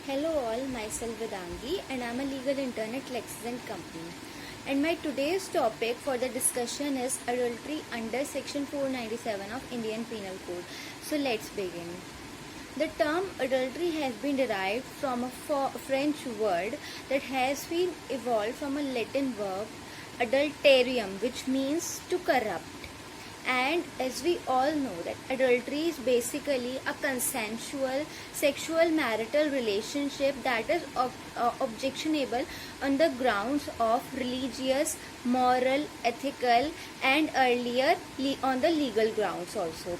Hello all, myself Vedangi and I am a legal intern at Lexis & Company. And my today's topic for the discussion is adultery under section 497 of Indian Penal Code. So let's begin. The term adultery has been derived from a French word that has been evolved from a Latin verb adulterium, which means to corrupt. And as we all know that adultery is basically a consensual sexual marital relationship that is objectionable on the grounds of religious, moral, ethical and earlier on the legal grounds also.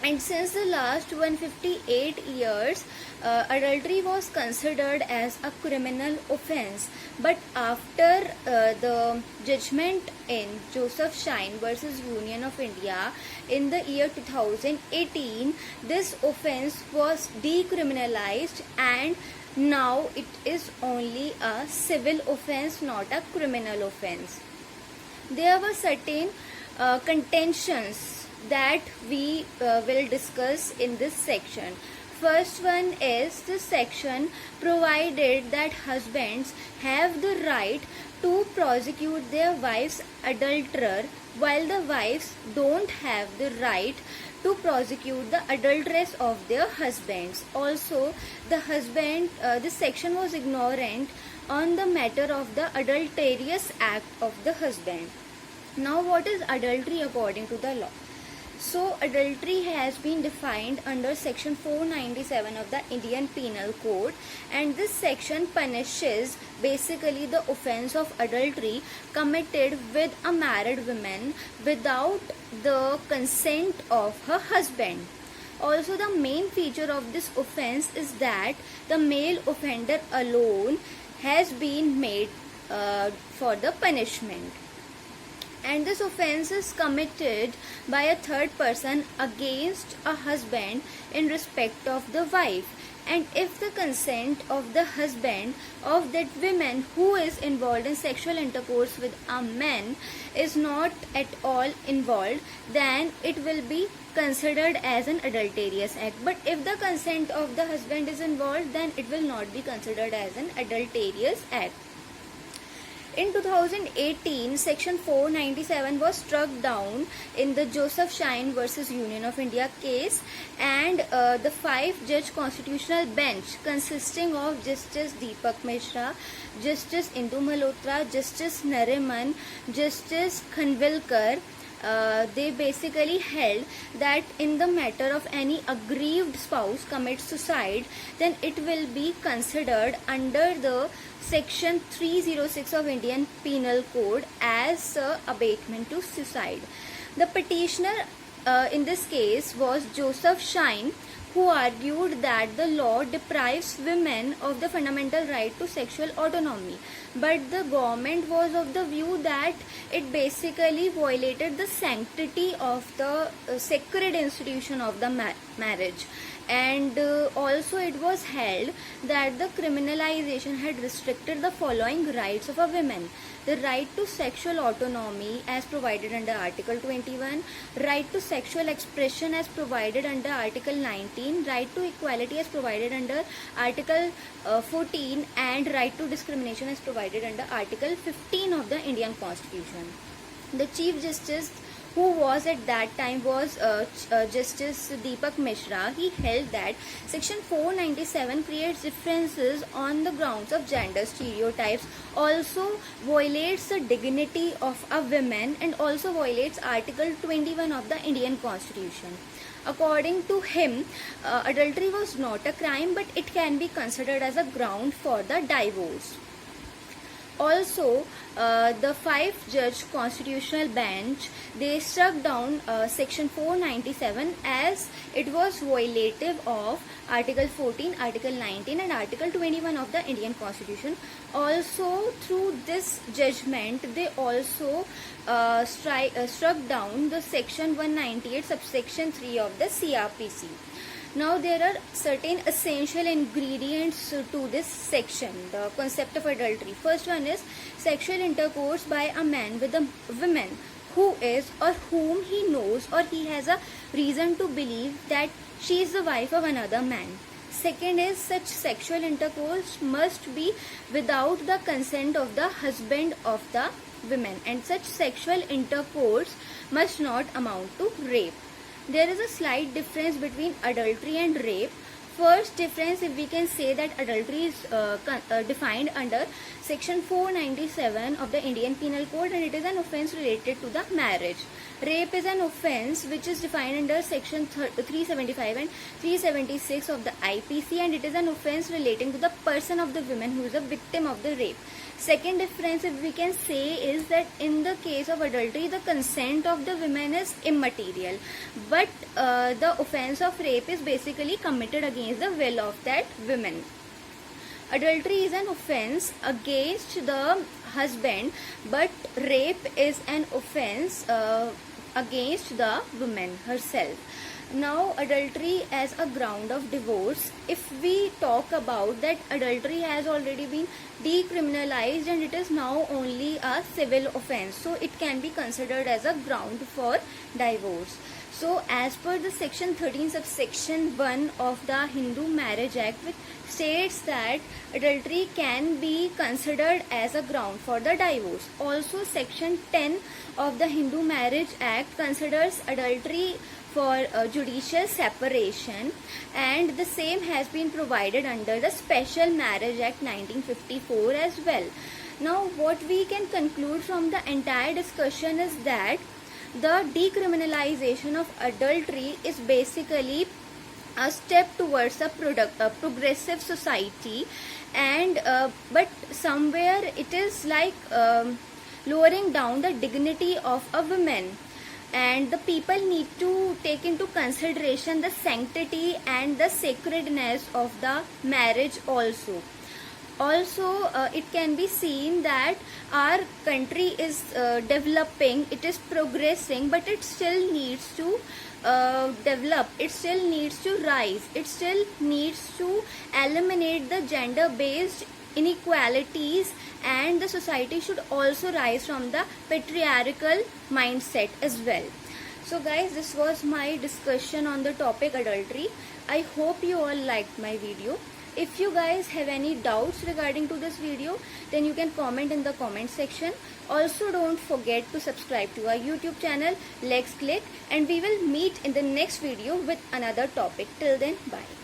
And since the last 158 years, adultery was considered as a criminal offence. But after the judgment in Joseph Shine versus Union of India in the year 2018, this offence was decriminalized and now it is only a civil offence, not a criminal offence. There were certain contentions that we will discuss in this section. First one is this section provided that husbands have the right to prosecute their wife's adulterer, while the wives don't have the right to prosecute the adulteress of their husbands. Also, this section was ignorant on the matter of the adulterous act of the husband. Now, what is adultery according to the law? So, adultery has been defined under section 497 of the Indian Penal Code, and this section punishes basically the offence of adultery committed with a married woman without the consent of her husband. Also, the main feature of this offence is that the male offender alone has been made for the punishment. And this offence is committed by a third person against a husband in respect of the wife. And if the consent of the husband of that woman who is involved in sexual intercourse with a man is not at all involved, then it will be considered as an adulterous act. But if the consent of the husband is involved, then it will not be considered as an adulterous act. In 2018, section 497 was struck down in the Joseph Shine versus Union of India case, and the 5-judge constitutional bench consisting of Justice Deepak Mishra, Justice Indu Malhotra, Justice Nariman, Justice Khanvilkar, they basically held that in the matter of any aggrieved spouse commits suicide, then it will be considered under the section 306 of Indian Penal Code as abatement to suicide. The petitioner in this case was Joseph Shine, who argued that the law deprives women of the fundamental right to sexual autonomy. But the government was of the view that it basically violated the sanctity of the sacred institution of the marriage. And also it was held that the criminalization had restricted the following rights of a woman: the right to sexual autonomy as provided under Article 21, right to sexual expression as provided under Article 19, right to equality as provided under Article 14, and right to discrimination as provided under Article 15 of the Indian Constitution. The Chief Justice, who was at that time was Justice Deepak Mishra, he held that section 497 creates differences on the grounds of gender stereotypes, also violates the dignity of a woman, and also violates Article 21 of the Indian Constitution. According to him, adultery was not a crime, but it can be considered as a ground for the divorce. Also, the 5-judge constitutional bench, they struck down section 497 as it was violative of Article 14, Article 19 and Article 21 of the Indian Constitution. Also, through this judgment, they also struck down the section 198 subsection 3 of the CRPC. Now, there are certain essential ingredients to this section, the concept of adultery. First one is sexual intercourse by a man with a woman who is or whom he knows or he has a reason to believe that she is the wife of another man. second is such sexual intercourse must be without the consent of the husband of the women, and such sexual intercourse must not amount to rape. There is a slight difference between adultery and rape. First difference, if we can say that adultery is defined under section 497 of the Indian Penal Code, and it is an offence related to the marriage. Rape is an offence which is defined under section 375 and 376 of the IPC, and it is an offence relating to the person of the woman who is a victim of the rape. Second difference, if we can say, is that in the case of adultery, the consent of the women is immaterial, but the offence of rape is basically committed against the will of that woman. Adultery is an offence against the husband, but rape is an offence against the woman herself. Now, adultery as a ground of divorce. If we talk about that, adultery has already been decriminalized and it is now only a civil offence, so it can be considered as a ground for divorce. So as per the section 13 subsection 1 of the Hindu Marriage Act, which states that adultery can be considered as a ground for the divorce. Also section 10 of the Hindu Marriage Act considers adultery for judicial separation, and the same has been provided under the Special Marriage Act 1954 as well. Now what we can conclude from the entire discussion is that the decriminalization of adultery is basically a step towards a progressive society, and but somewhere it is like lowering down the dignity of a woman, and the people need to take into consideration the sanctity and the sacredness of the marriage also. Also, it can be seen that our country is developing, it is progressing, but it still needs to develop, it still needs to rise, it still needs to eliminate the gender based inequalities, and the society should also rise from the patriarchal mindset as well. So guys, this was my discussion on the topic adultery. I hope you all liked my video. If you guys have any doubts regarding to this video, then you can comment in the comment section. Also, don't forget to subscribe to our YouTube channel Lex Click, and we will meet in the next video with another topic. Till then, bye.